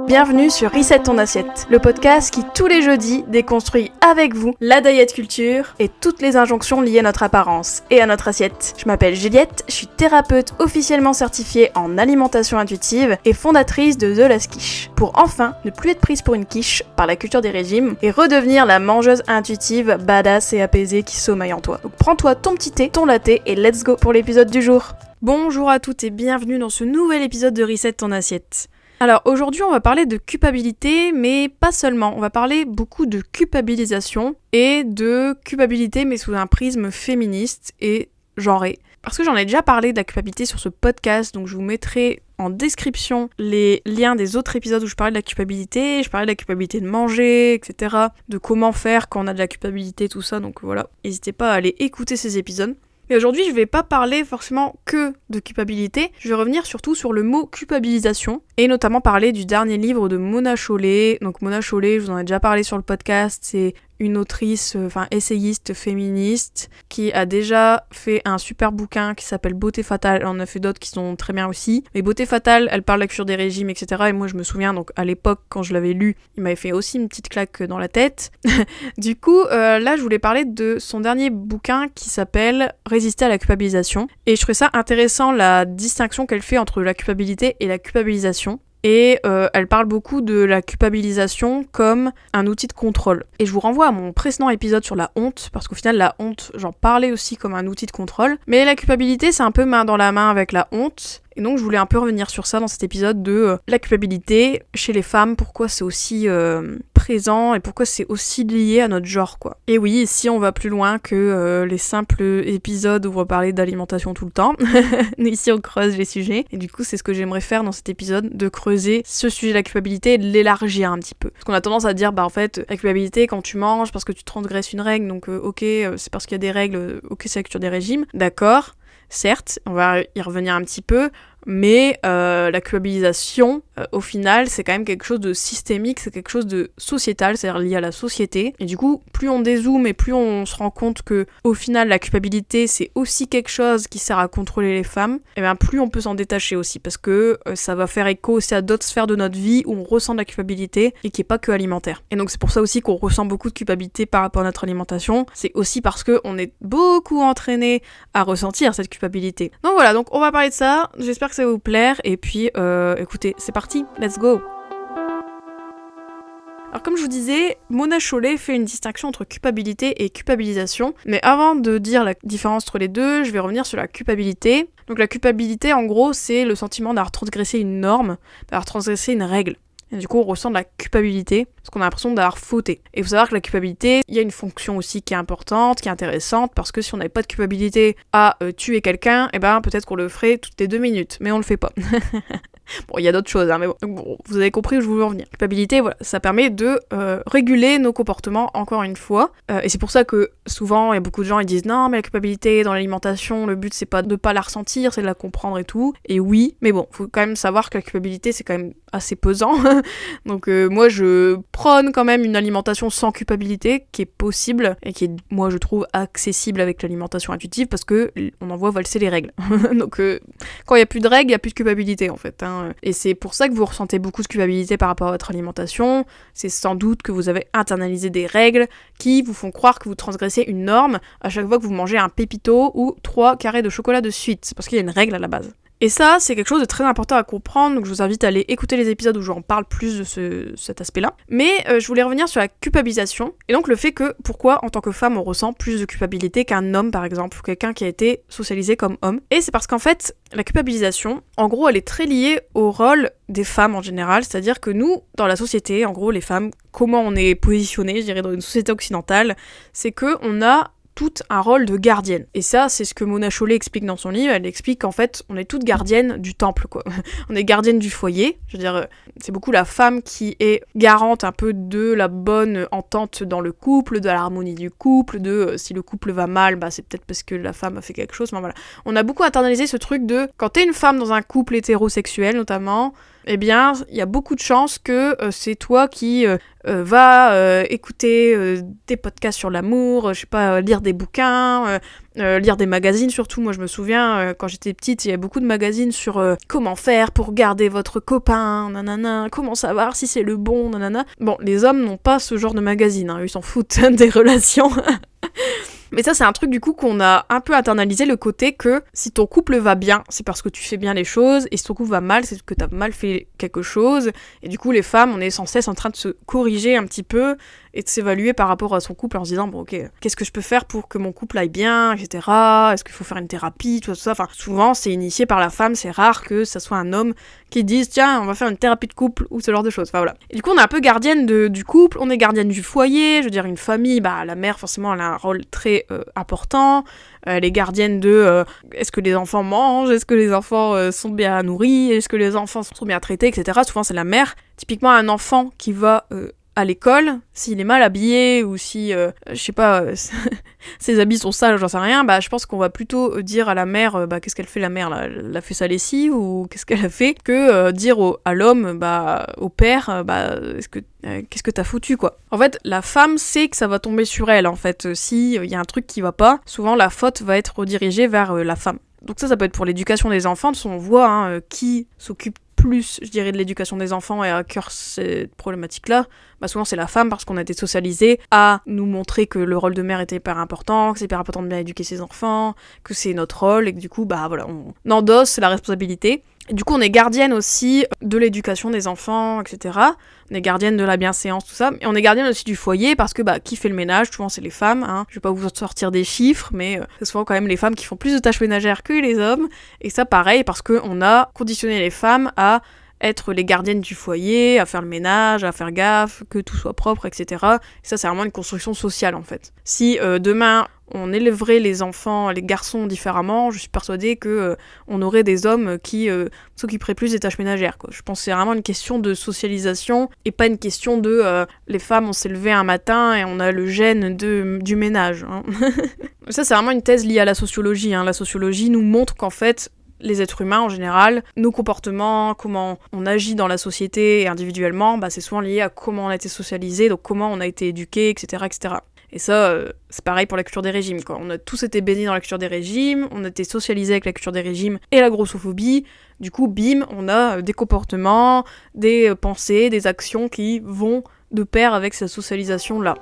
Bienvenue sur Reset ton assiette, le podcast qui tous les jeudis déconstruit avec vous la diet culture et toutes les injonctions liées à notre apparence et à notre assiette. Je m'appelle Juliette, je suis thérapeute officiellement certifiée en alimentation intuitive et fondatrice de The Last Quiche, pour enfin ne plus être prise pour une quiche par la culture des régimes et redevenir la mangeuse intuitive, badass et apaisée qui sommeille en toi. Donc prends-toi ton petit thé, ton latte et let's go pour l'épisode du jour. Bonjour à toutes et bienvenue dans ce nouvel épisode de Reset ton assiette. Alors aujourd'hui on va parler de culpabilité, mais pas seulement, on va parler beaucoup de culpabilisation et de culpabilité mais sous un prisme féministe et genré. Parce que j'en ai déjà parlé de la culpabilité sur ce podcast, donc je vous mettrai en description les liens des autres épisodes où je parlais de la culpabilité, je parlais de la culpabilité de manger, etc. De comment faire quand on a de la culpabilité, tout ça, donc voilà, n'hésitez pas à aller écouter ces épisodes. Mais aujourd'hui, je vais pas parler forcément que de culpabilité, je vais revenir surtout sur le mot culpabilisation, et notamment parler du dernier livre de Mona Chollet. Donc Mona Chollet, je vous en ai déjà parlé sur le podcast, c'est une autrice, essayiste féministe, qui a déjà fait un super bouquin qui s'appelle Beauté Fatale. Elle en a fait d'autres qui sont très bien aussi. Mais Beauté Fatale, elle parle de la culture des régimes, etc. Et moi je me souviens, donc à l'époque, quand je l'avais lu, il m'avait fait aussi une petite claque dans la tête. Du coup, là je voulais parler de son dernier bouquin qui s'appelle Résister à la culpabilisation. Et je trouvais ça intéressant la distinction qu'elle fait entre la culpabilité et la culpabilisation. Et elle parle beaucoup de la culpabilisation comme un outil de contrôle. Et je vous renvoie à mon précédent épisode sur la honte, parce qu'au final, la honte, j'en parlais aussi comme un outil de contrôle. Mais la culpabilité, c'est un peu main dans la main avec la honte. Et donc, je voulais un peu revenir sur ça dans cet épisode de la culpabilité chez les femmes, pourquoi c'est aussi présent et pourquoi c'est aussi lié à notre genre, quoi. Et oui, ici, on va plus loin que les simples épisodes où on va parler d'alimentation tout le temps. Ici, on creuse les sujets. Et du coup, c'est ce que j'aimerais faire dans cet épisode, de creuser ce sujet de la culpabilité et de l'élargir un petit peu. Parce qu'on a tendance à dire, en fait, la culpabilité, quand tu manges, parce que tu transgresses une règle, donc ok, c'est parce qu'il y a des règles, ok, c'est la culture des régimes, d'accord. Certes, on va y revenir un petit peu, mais la culpabilisation, au final, c'est quand même quelque chose de systémique, c'est quelque chose de sociétal, c'est-à-dire lié à la société. Et du coup, plus on dézoome et plus on se rend compte que, au final, la culpabilité, c'est aussi quelque chose qui sert à contrôler les femmes, et bien plus on peut s'en détacher aussi, parce que ça va faire écho aussi à d'autres sphères de notre vie où on ressent de la culpabilité et qui est pas que alimentaire. Et donc c'est pour ça aussi qu'on ressent beaucoup de culpabilité par rapport à notre alimentation, c'est aussi parce qu'on est beaucoup entraîné à ressentir cette culpabilité. Donc voilà, donc on va parler de ça, j'espère que ça va vous plaire, et puis écoutez, c'est parti, let's go. Alors comme je vous disais, Mona Chollet fait une distinction entre culpabilité et culpabilisation, mais avant de dire la différence entre les deux, je vais revenir sur la culpabilité. Donc la culpabilité, en gros, c'est le sentiment d'avoir transgressé une norme, d'avoir transgressé une règle. Et du coup, on ressent de la culpabilité, parce qu'on a l'impression d'avoir fauté. Et il faut savoir que la culpabilité, il y a une fonction aussi qui est importante, qui est intéressante, parce que si on n'avait pas de culpabilité à tuer quelqu'un, eh ben peut-être qu'on le ferait toutes les 2 minutes, mais on le fait pas. Bon, il y a d'autres choses, hein, mais bon, vous avez compris où je voulais en venir. Culpabilité, voilà, ça permet de réguler nos comportements, encore une fois. Et c'est pour ça que souvent, il y a beaucoup de gens qui disent non, mais la culpabilité dans l'alimentation, le but c'est pas de pas la ressentir, c'est de la comprendre et tout. Et oui, mais bon, faut quand même savoir que la culpabilité c'est quand même assez pesant. Donc moi je prône quand même une alimentation sans culpabilité, qui est possible, et qui est, moi je trouve, accessible avec l'alimentation intuitive, parce que on en voit valser les règles. Donc quand il y a plus de règles, il y a plus de culpabilité en fait, hein. Et c'est pour ça que vous ressentez beaucoup de culpabilité par rapport à votre alimentation. C'est sans doute que vous avez internalisé des règles qui vous font croire que vous transgressez une norme à chaque fois que vous mangez un pépito ou 3 carrés de chocolat de suite. C'est parce qu'il y a une règle à la base. Et ça, c'est quelque chose de très important à comprendre, donc je vous invite à aller écouter les épisodes où j'en parle plus de cet aspect-là. Mais je voulais revenir sur la culpabilisation, et donc le fait que, pourquoi en tant que femme on ressent plus de culpabilité qu'un homme par exemple, ou quelqu'un qui a été socialisé comme homme. Et c'est parce qu'en fait, la culpabilisation, en gros, elle est très liée au rôle des femmes en général, c'est-à-dire que nous, dans la société, en gros, les femmes, comment on est positionné, je dirais, dans une société occidentale, c'est que on a tout un rôle de gardienne. Et ça, c'est ce que Mona Chollet explique dans son livre. Elle explique qu'en fait, on est toutes gardiennes du temple, quoi. On est gardienne du foyer. Je veux dire, c'est beaucoup la femme qui est garante un peu de la bonne entente dans le couple, de l'harmonie du couple, de si le couple va mal, bah c'est peut-être parce que la femme a fait quelque chose. Enfin voilà. On a beaucoup internalisé ce truc de, quand t'es une femme dans un couple hétérosexuel notamment, eh bien, il y a beaucoup de chances que c'est toi qui va écouter des podcasts sur l'amour, je sais pas, lire des bouquins, lire des magazines surtout. Moi je me souviens, quand j'étais petite, il y avait beaucoup de magazines sur comment faire pour garder votre copain, nanana, comment savoir si c'est le bon, nanana. Bon, les hommes n'ont pas ce genre de magazine, hein, ils s'en foutent des relations. Mais ça, c'est un truc du coup qu'on a un peu internalisé, le côté que si ton couple va bien, c'est parce que tu fais bien les choses, et si ton couple va mal, c'est que t'as mal fait quelque chose. Et du coup, les femmes, on est sans cesse en train de se corriger un petit peu et de s'évaluer par rapport à son couple en se disant, bon ok, qu'est-ce que je peux faire pour que mon couple aille bien, etc. Est-ce qu'il faut faire une thérapie, tout ça. Enfin, souvent, c'est initié par la femme, c'est rare que ça soit un homme qui dise, tiens, on va faire une thérapie de couple, ou ce genre de choses. Enfin voilà. Et du coup, on est un peu gardienne du couple, on est gardienne du foyer, je veux dire, une famille, bah la mère, forcément, elle a un rôle très important. Elle est gardienne de est-ce que les enfants mangent, est-ce que les enfants sont bien nourris, est-ce que les enfants sont bien traités, etc. Souvent, c'est la mère. Typiquement, un enfant qui va à l'école, s'il est mal habillé ou si, je sais pas, ses habits sont sales, j'en sais rien, bah je pense qu'on va plutôt dire à la mère, bah qu'est-ce qu'elle fait la mère là, elle a fait sa lessive ou qu'est-ce qu'elle a fait, que dire à l'homme, bah au père, bah qu'est-ce que t'as foutu quoi. En fait, la femme sait que ça va tomber sur elle en fait, si y a un truc qui va pas, souvent la faute va être redirigée vers la femme. Donc ça peut être pour l'éducation des enfants, de on voit qui s'occupe plus, je dirais, de l'éducation des enfants et à cœur cette problématique-là, bah souvent c'est la femme parce qu'on a été socialisés à nous montrer que le rôle de mère était hyper important, que c'est hyper important de bien éduquer ses enfants, que c'est notre rôle et que du coup, bah voilà, on endosse la responsabilité. Et du coup, on est gardienne aussi de l'éducation des enfants, etc. On est gardienne de la bienséance, tout ça. Et on est gardienne aussi du foyer parce que, bah, qui fait le ménage? Souvent, c'est les femmes, hein. Je vais pas vous sortir des chiffres, mais c'est souvent quand même les femmes qui font plus de tâches ménagères que les hommes. Et ça, pareil, parce qu'on a conditionné les femmes à être les gardiennes du foyer, à faire le ménage, à faire gaffe, que tout soit propre, etc. Et ça, c'est vraiment une construction sociale, en fait. Si demain, on élèverait les enfants, les garçons différemment, je suis persuadée que on aurait des hommes qui s'occuperaient plus des tâches ménagères, quoi. Je pense que c'est vraiment une question de socialisation et pas une question de les femmes, on s'est levé un matin et on a le gène du ménage. Hein. Ça, c'est vraiment une thèse liée à la sociologie. Hein. La sociologie nous montre qu'en fait, les êtres humains en général, nos comportements, comment on agit dans la société et individuellement, bah, c'est souvent lié à comment on a été socialisé, donc comment on a été éduqué, etc. etc. Et ça, c'est pareil pour la culture des régimes, quoi. On a tous été baignés dans la culture des régimes, on a été socialisés avec la culture des régimes et la grossophobie. Du coup, bim, on a des comportements, des pensées, des actions qui vont de pair avec cette socialisation-là.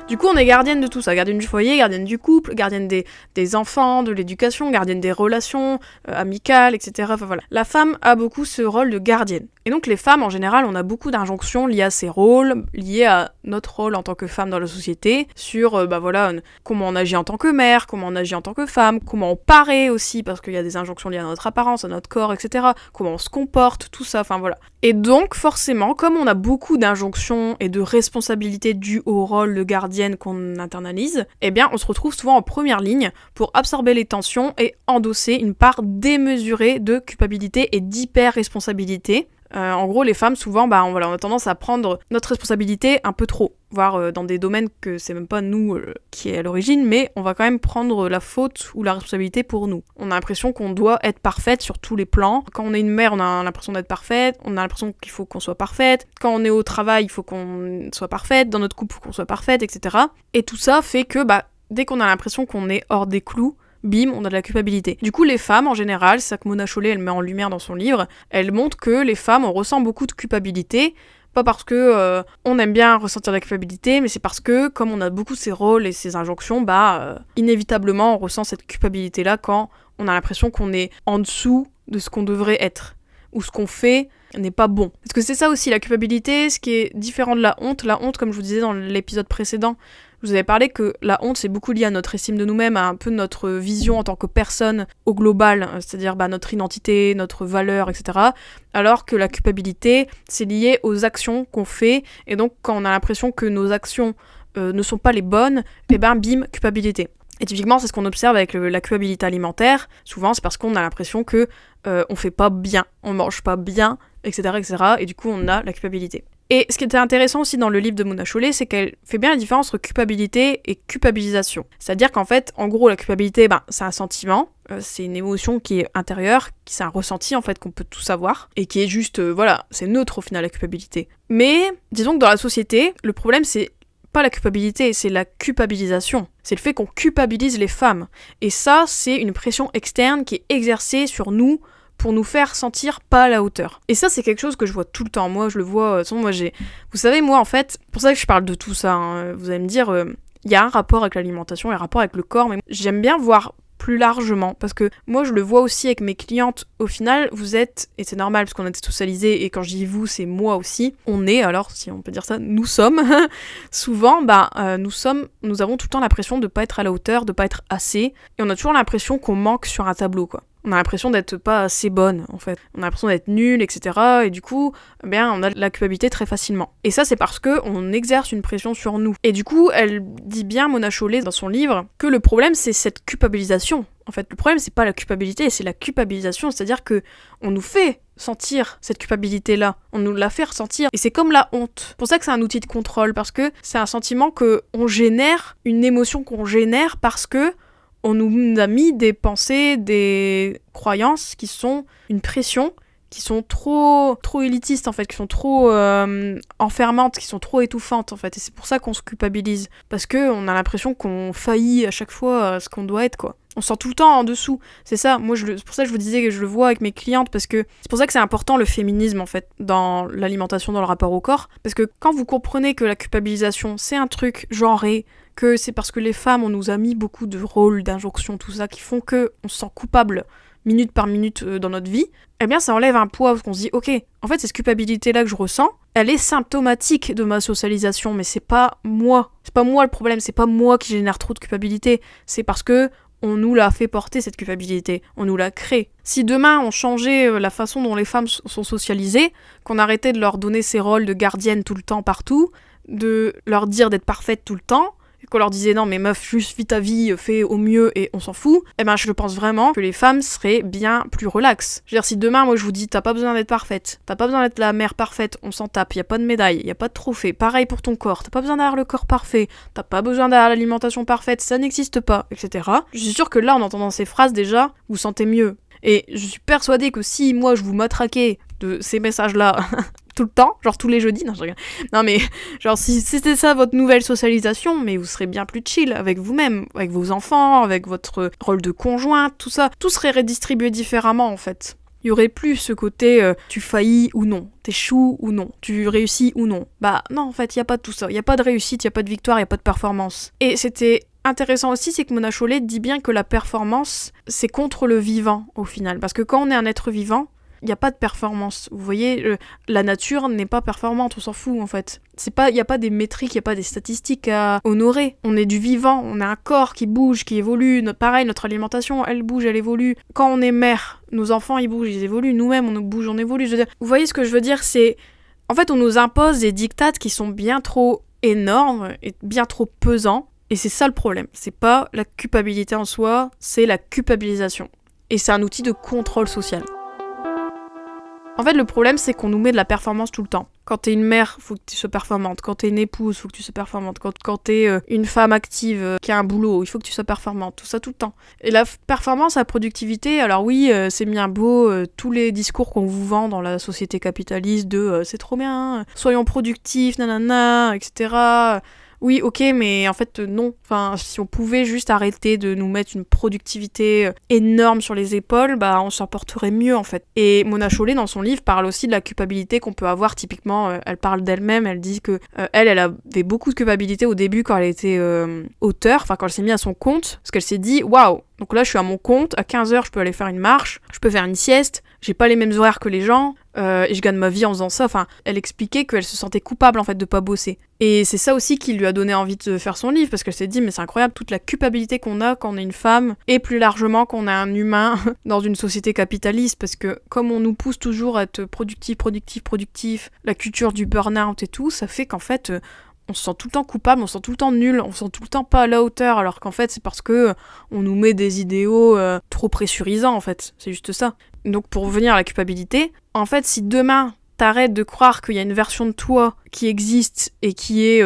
Du coup, on est gardienne de tout ça, gardienne du foyer, gardienne du couple, gardienne des enfants, de l'éducation, gardienne des relations amicales, etc. Enfin voilà. La femme a beaucoup ce rôle de gardienne. Et donc les femmes, en général, on a beaucoup d'injonctions liées à ces rôles, liées à notre rôle en tant que femme dans la société, sur, bah voilà, comment on agit en tant que mère, comment on agit en tant que femme, comment on paraît aussi, parce qu'il y a des injonctions liées à notre apparence, à notre corps, etc. Comment on se comporte, tout ça, enfin voilà. Et donc, forcément, comme on a beaucoup d'injonctions et de responsabilités dues au rôle de gardienne qu'on internalise, eh bien, on se retrouve souvent en première ligne pour absorber les tensions et endosser une part démesurée de culpabilité et d'hyper-responsabilité. En gros, les femmes, souvent, bah, on a tendance à prendre notre responsabilité un peu trop, voire dans des domaines que c'est même pas nous qui est à l'origine, mais on va quand même prendre la faute ou la responsabilité pour nous. On a l'impression qu'on doit être parfaite sur tous les plans. Quand on est une mère, on a l'impression d'être parfaite, on a l'impression qu'il faut qu'on soit parfaite. Quand on est au travail, il faut qu'on soit parfaite, dans notre couple, il faut qu'on soit parfaite, etc. Et tout ça fait que, bah, dès qu'on a l'impression qu'on est hors des clous, bim, on a de la culpabilité. Du coup, les femmes, en général, c'est ça que Mona Chollet, elle met en lumière dans son livre, elle montre que les femmes, on ressent beaucoup de culpabilité, pas parce que on aime bien ressentir de la culpabilité, mais c'est parce que, comme on a beaucoup ces rôles et ces injonctions, bah, inévitablement, on ressent cette culpabilité-là quand on a l'impression qu'on est en dessous de ce qu'on devrait être, ou ce qu'on fait n'est pas bon. Parce que c'est ça aussi, la culpabilité, ce qui est différent de la honte, comme je vous disais dans l'épisode précédent, je vous avais parlé que la honte, c'est beaucoup lié à notre estime de nous-mêmes, à un peu notre vision en tant que personne au global, c'est-à-dire bah, notre identité, notre valeur, etc. Alors que la culpabilité, c'est lié aux actions qu'on fait, et donc quand on a l'impression que nos actions ne sont pas les bonnes, et ben bim, culpabilité. Et typiquement, c'est ce qu'on observe avec la culpabilité alimentaire. Souvent, c'est parce qu'on a l'impression que on fait pas bien, on mange pas bien, etc., etc. Et du coup, on a la culpabilité. Et ce qui était intéressant aussi dans le livre de Mona Chollet, c'est qu'elle fait bien la différence entre culpabilité et culpabilisation. C'est-à-dire qu'en fait, en gros, la culpabilité, c'est un sentiment, c'est une émotion qui est intérieure, c'est un ressenti en fait qu'on peut tous avoir, et qui est juste, c'est neutre au final la culpabilité. Mais disons que dans la société, le problème c'est pas la culpabilité, c'est la culpabilisation. C'est le fait qu'on culpabilise les femmes. Et ça, c'est une pression externe qui est exercée sur nous pour nous faire sentir pas à la hauteur. Et ça, c'est quelque chose que je vois tout le temps. Moi, je le vois... Vous savez, moi, en fait, pour ça que je parle de tout ça, hein, vous allez me dire, il y a un rapport avec l'alimentation, il y a un rapport avec le corps, mais j'aime bien voir plus largement, parce que moi je le vois aussi avec mes clientes, au final vous êtes, et c'est normal parce qu'on est socialisés, et quand je dis vous c'est moi aussi, on est, alors si on peut dire ça, nous sommes, souvent nous avons tout le temps l'impression de pas être à la hauteur, de pas être assez, et on a toujours l'impression qu'on manque sur un tableau quoi. On a l'impression d'être pas assez bonne, en fait. On a l'impression d'être nulle, etc. Et du coup, on a de la culpabilité très facilement. Et ça, c'est parce qu'on exerce une pression sur nous. Et du coup, elle dit bien, Mona Chollet, dans son livre, que le problème, c'est cette culpabilisation. En fait, le problème, c'est pas la culpabilité, c'est la culpabilisation. C'est-à-dire que on nous fait sentir cette culpabilité-là. On nous la fait ressentir. Et c'est comme la honte. C'est pour ça que c'est un outil de contrôle, parce que c'est un sentiment qu'on génère, une émotion qu'on génère parce que on nous a mis des pensées, des croyances qui sont une pression, qui sont trop élitistes en fait, qui sont trop enfermantes, qui sont trop étouffantes en fait. Et c'est pour ça qu'on se culpabilise. Parce qu'on a l'impression qu'on faillit à chaque fois à ce qu'on doit être quoi. On se sent tout le temps en dessous. C'est ça, c'est pour ça que je vous disais que je le vois avec mes clientes, parce que c'est pour ça que c'est important le féminisme en fait, dans l'alimentation, dans le rapport au corps. Parce que quand vous comprenez que la culpabilisation, c'est un truc genré, que c'est parce que les femmes, on nous a mis beaucoup de rôles, d'injonctions, tout ça, qui font que on se sent coupable minute par minute dans notre vie, eh bien ça enlève un poids, parce qu'on se dit, ok, en fait cette culpabilité-là que je ressens, elle est symptomatique de ma socialisation, mais c'est pas moi le problème, c'est pas moi qui génère trop de culpabilité, c'est parce que on nous l'a fait porter cette culpabilité, on nous l'a créée. Si demain on changeait la façon dont les femmes sont socialisées, qu'on arrêtait de leur donner ces rôles de gardienne tout le temps partout, de leur dire d'être parfaite tout le temps, qu'on leur disait non mais meuf, juste vis ta vie, fais au mieux et on s'en fout, eh ben je pense vraiment que les femmes seraient bien plus relax. Je veux dire, si demain moi je vous dis t'as pas besoin d'être parfaite, t'as pas besoin d'être la mère parfaite, on s'en tape, y a pas de médaille, y a pas de trophée, pareil pour ton corps, t'as pas besoin d'avoir le corps parfait, t'as pas besoin d'avoir l'alimentation parfaite, ça n'existe pas, etc. Je suis sûre que là en entendant ces phrases déjà, vous vous sentez mieux. Et je suis persuadée que si moi je vous matraquais de ces messages-là tout le temps, genre tous les jeudis, non je regarde. Non mais genre si c'était ça votre nouvelle socialisation, mais vous serez bien plus chill avec vous-même, avec vos enfants, avec votre rôle de conjointe, tout ça, tout serait redistribué différemment en fait. Il y aurait plus ce côté tu faillis ou non, t'échoues ou non, tu réussis ou non. Bah non en fait, il y a pas de tout ça, il y a pas de réussite, il y a pas de victoire, il y a pas de performance. Et c'était intéressant aussi, c'est que Mona Chollet dit bien que la performance, c'est contre le vivant au final, parce que quand on est un être vivant, il n'y a pas de performance. Vous voyez, la nature n'est pas performante, on s'en fout en fait. Il n'y a pas des métriques, il n'y a pas des statistiques à honorer. On est du vivant, on a un corps qui bouge, qui évolue. Pareil, notre alimentation, elle bouge, elle évolue. Quand on est mère, nos enfants, ils bougent, ils évoluent. Nous-mêmes, on bouge, on évolue. Je veux dire, vous voyez ce que je veux dire, c'est... En fait, on nous impose des dictates qui sont bien trop énormes et bien trop pesants. Et c'est ça le problème. C'est pas la culpabilité en soi, c'est la culpabilisation. Et c'est un outil de contrôle social. En fait, le problème, c'est qu'on nous met de la performance tout le temps. Quand t'es une mère, faut que tu sois performante. Quand t'es une épouse, faut que tu sois performante. Quand t'es une femme active qui a un boulot, il faut que tu sois performante. Tout ça, tout le temps. Et la performance, la productivité, alors oui, c'est bien beau, tous les discours qu'on vous vend dans la société capitaliste de c'est trop bien, soyons productifs, nanana, etc. Oui, ok, mais en fait, non. Enfin, si on pouvait juste arrêter de nous mettre une productivité énorme sur les épaules, bah, on s'en porterait mieux, en fait. Et Mona Chollet, dans son livre, parle aussi de la culpabilité qu'on peut avoir. Typiquement, elle parle d'elle-même, elle dit que elle avait beaucoup de culpabilité au début quand elle était auteure, enfin, quand elle s'est mise à son compte, parce qu'elle s'est dit, waouh, donc là, je suis à mon compte, à 15h, je peux aller faire une marche, je peux faire une sieste, j'ai pas les mêmes horaires que les gens, et je gagne ma vie en faisant ça. Enfin, elle expliquait qu'elle se sentait coupable, en fait, de pas bosser. Et c'est ça aussi qui lui a donné envie de faire son livre, parce qu'elle s'est dit, mais c'est incroyable, toute la culpabilité qu'on a quand on est une femme, et plus largement quand on est un humain dans une société capitaliste, parce que comme on nous pousse toujours à être productif, la culture du burn-out et tout, ça fait qu'en fait... on se sent tout le temps coupable, on se sent tout le temps nul, on se sent tout le temps pas à la hauteur, alors qu'en fait c'est parce que on nous met des idéaux trop pressurisants en fait, c'est juste ça. Donc pour revenir à la culpabilité, en fait si demain t'arrêtes de croire qu'il y a une version de toi qui existe et qui est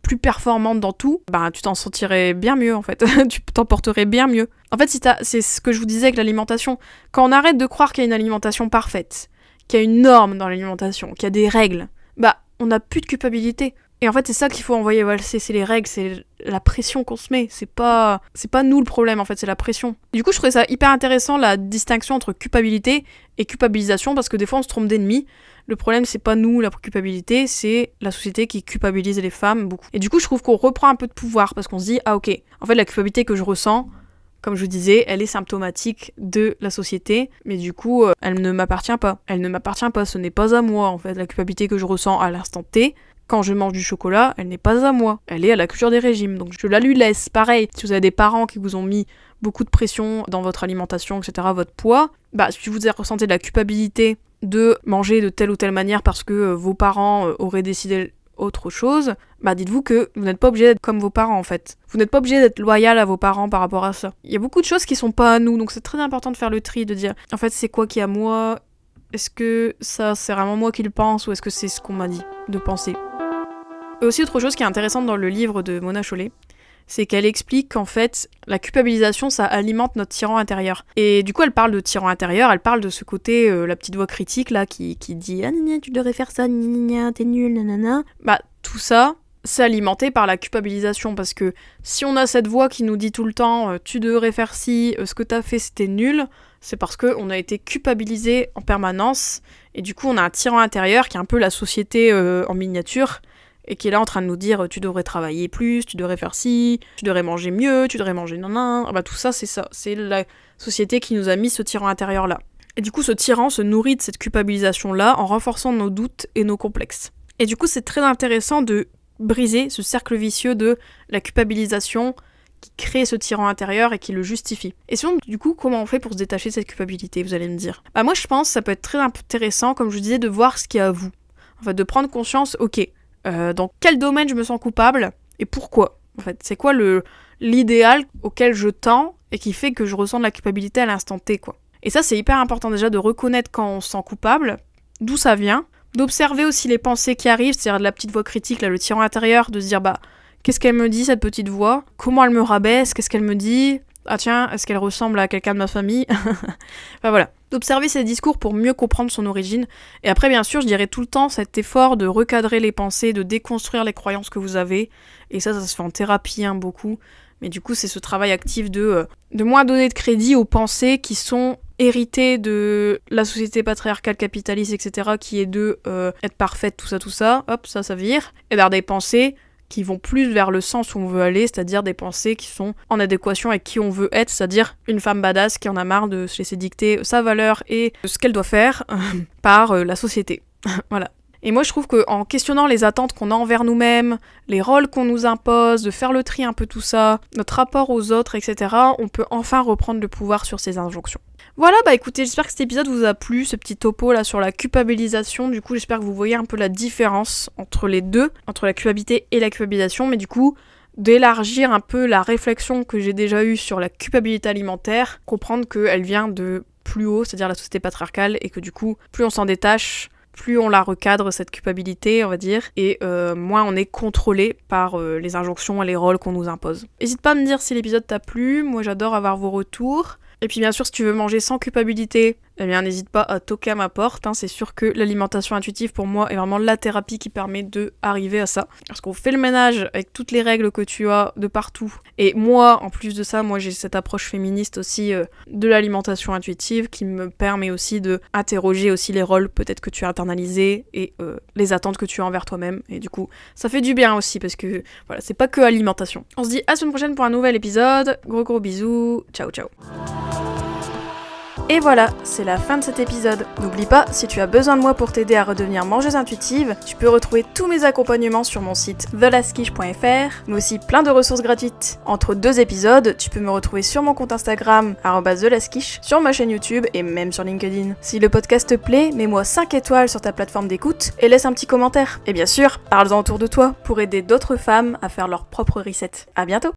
plus performante dans tout, bah tu t'en sentirais bien mieux en fait, tu t'en porterais bien mieux. En fait c'est ce que je vous disais avec l'alimentation, quand on arrête de croire qu'il y a une alimentation parfaite, qu'il y a une norme dans l'alimentation, qu'il y a des règles, bah on n'a plus de culpabilité. Et en fait, c'est ça qu'il faut envoyer valser, c'est les règles, c'est la pression qu'on se met. C'est pas nous le problème, en fait, c'est la pression. Du coup, je trouvais ça hyper intéressant, la distinction entre culpabilité et culpabilisation, parce que des fois, on se trompe d'ennemi. Le problème, c'est pas nous, la culpabilité, c'est la société qui culpabilise les femmes beaucoup. Et du coup, je trouve qu'on reprend un peu de pouvoir, parce qu'on se dit, ah ok, en fait, la culpabilité que je ressens, comme je vous disais, elle est symptomatique de la société, mais du coup, elle ne m'appartient pas. Elle ne m'appartient pas, ce n'est pas à moi, en fait, la culpabilité que je ressens à l'instant T. Quand je mange du chocolat, elle n'est pas à moi. Elle est à la culture des régimes, donc je la lui laisse. Pareil, si vous avez des parents qui vous ont mis beaucoup de pression dans votre alimentation, etc., votre poids, si vous ressentez de la culpabilité de manger de telle ou telle manière parce que vos parents auraient décidé autre chose, dites-vous que vous n'êtes pas obligé d'être comme vos parents, en fait. Vous n'êtes pas obligé d'être loyal à vos parents par rapport à ça. Il y a beaucoup de choses qui sont pas à nous, donc c'est très important de faire le tri, de dire, en fait, c'est quoi qui est à moi ? Est-ce que ça, c'est vraiment moi qui le pense, ou est-ce que c'est ce qu'on m'a dit de penser ? Et aussi, autre chose qui est intéressante dans le livre de Mona Chollet, c'est qu'elle explique qu'en fait, la culpabilisation, ça alimente notre tyran intérieur. Et du coup, elle parle de tyran intérieur, elle parle de ce côté, la petite voix critique, là, qui dit « Ah, gna, tu devrais faire ça, gna, t'es nul, nanana ». Tout ça, c'est alimenté par la culpabilisation, parce que si on a cette voix qui nous dit tout le temps « Tu devrais faire ci, ce que t'as fait, c'était nul », c'est parce qu'on a été culpabilisé en permanence, et du coup, on a un tyran intérieur qui est un peu la société en miniature, et qui est là en train de nous dire tu devrais travailler plus, tu devrais faire ci, tu devrais manger mieux, tu devrais manger nanan. Tout ça, c'est la société qui nous a mis ce tyran intérieur-là. Et du coup, ce tyran se nourrit de cette culpabilisation-là en renforçant nos doutes et nos complexes. Et du coup, c'est très intéressant de briser ce cercle vicieux de la culpabilisation qui crée ce tyran intérieur et qui le justifie. Et sinon, du coup, comment on fait pour se détacher de cette culpabilité, vous allez me dire ? Moi, je pense que ça peut être très intéressant, comme je vous disais, de voir ce qu'il y a à vous. En fait, de prendre conscience, ok, dans quel domaine je me sens coupable et pourquoi. En fait, c'est quoi l'idéal auquel je tends et qui fait que je ressens de la culpabilité à l'instant T, quoi. Et ça, c'est hyper important déjà de reconnaître quand on se sent coupable, d'où ça vient, d'observer aussi les pensées qui arrivent, c'est-à-dire de la petite voix critique, là, le tyran intérieur, de se dire qu'est-ce qu'elle me dit, cette petite voix ? Comment elle me rabaisse ? Qu'est-ce qu'elle me dit ? Ah tiens, est-ce qu'elle ressemble à quelqu'un de ma famille ? Voilà. D'observer ces discours pour mieux comprendre son origine. Et après, bien sûr, je dirais tout le temps cet effort de recadrer les pensées, de déconstruire les croyances que vous avez. Et ça se fait en thérapie, beaucoup. Mais du coup, c'est ce travail actif de moins donner de crédit aux pensées qui sont héritées de la société patriarcale, capitaliste, etc., qui est de être parfaite, tout ça, hop, ça vire. Et d'avoir des pensées qui vont plus vers le sens où on veut aller, c'est-à-dire des pensées qui sont en adéquation avec qui on veut être, c'est-à-dire une femme badass qui en a marre de se laisser dicter sa valeur et ce qu'elle doit faire par la société. Voilà. Et moi je trouve qu'en questionnant les attentes qu'on a envers nous-mêmes, les rôles qu'on nous impose, de faire le tri un peu tout ça, notre rapport aux autres, etc., on peut enfin reprendre le pouvoir sur ces injonctions. Voilà, écoutez, j'espère que cet épisode vous a plu, ce petit topo là sur la culpabilisation. Du coup, j'espère que vous voyez un peu la différence entre les deux, entre la culpabilité et la culpabilisation, mais du coup, d'élargir un peu la réflexion que j'ai déjà eue sur la culpabilité alimentaire, comprendre qu'elle vient de plus haut, c'est-à-dire la société patriarcale, et que du coup, plus on s'en détache, plus on la recadre, cette culpabilité, on va dire, et moins on est contrôlé par les injonctions et les rôles qu'on nous impose. N'hésite pas à me dire si l'épisode t'a plu, moi j'adore avoir vos retours. Et puis bien sûr, si tu veux manger sans culpabilité, eh bien n'hésite pas à toquer à ma porte, c'est sûr que l'alimentation intuitive pour moi est vraiment la thérapie qui permet d'arriver à ça. Parce qu'on fait le ménage avec toutes les règles que tu as de partout. Et moi, en plus de ça, j'ai cette approche féministe aussi de l'alimentation intuitive qui me permet aussi de interroger aussi les rôles peut-être que tu as internalisés et les attentes que tu as envers toi-même. Et du coup, ça fait du bien aussi parce que voilà, c'est pas que alimentation. On se dit à la semaine prochaine pour un nouvel épisode. Gros bisous. Ciao. Et voilà, c'est la fin de cet épisode. N'oublie pas, si tu as besoin de moi pour t'aider à redevenir mangeuse intuitive, tu peux retrouver tous mes accompagnements sur mon site thelaskish.fr, mais aussi plein de ressources gratuites. Entre 2 épisodes, tu peux me retrouver sur mon compte Instagram, @thelaskish, sur ma chaîne YouTube et même sur LinkedIn. Si le podcast te plaît, mets-moi 5 étoiles sur ta plateforme d'écoute et laisse un petit commentaire. Et bien sûr, parle-en autour de toi pour aider d'autres femmes à faire leur propre reset. À bientôt!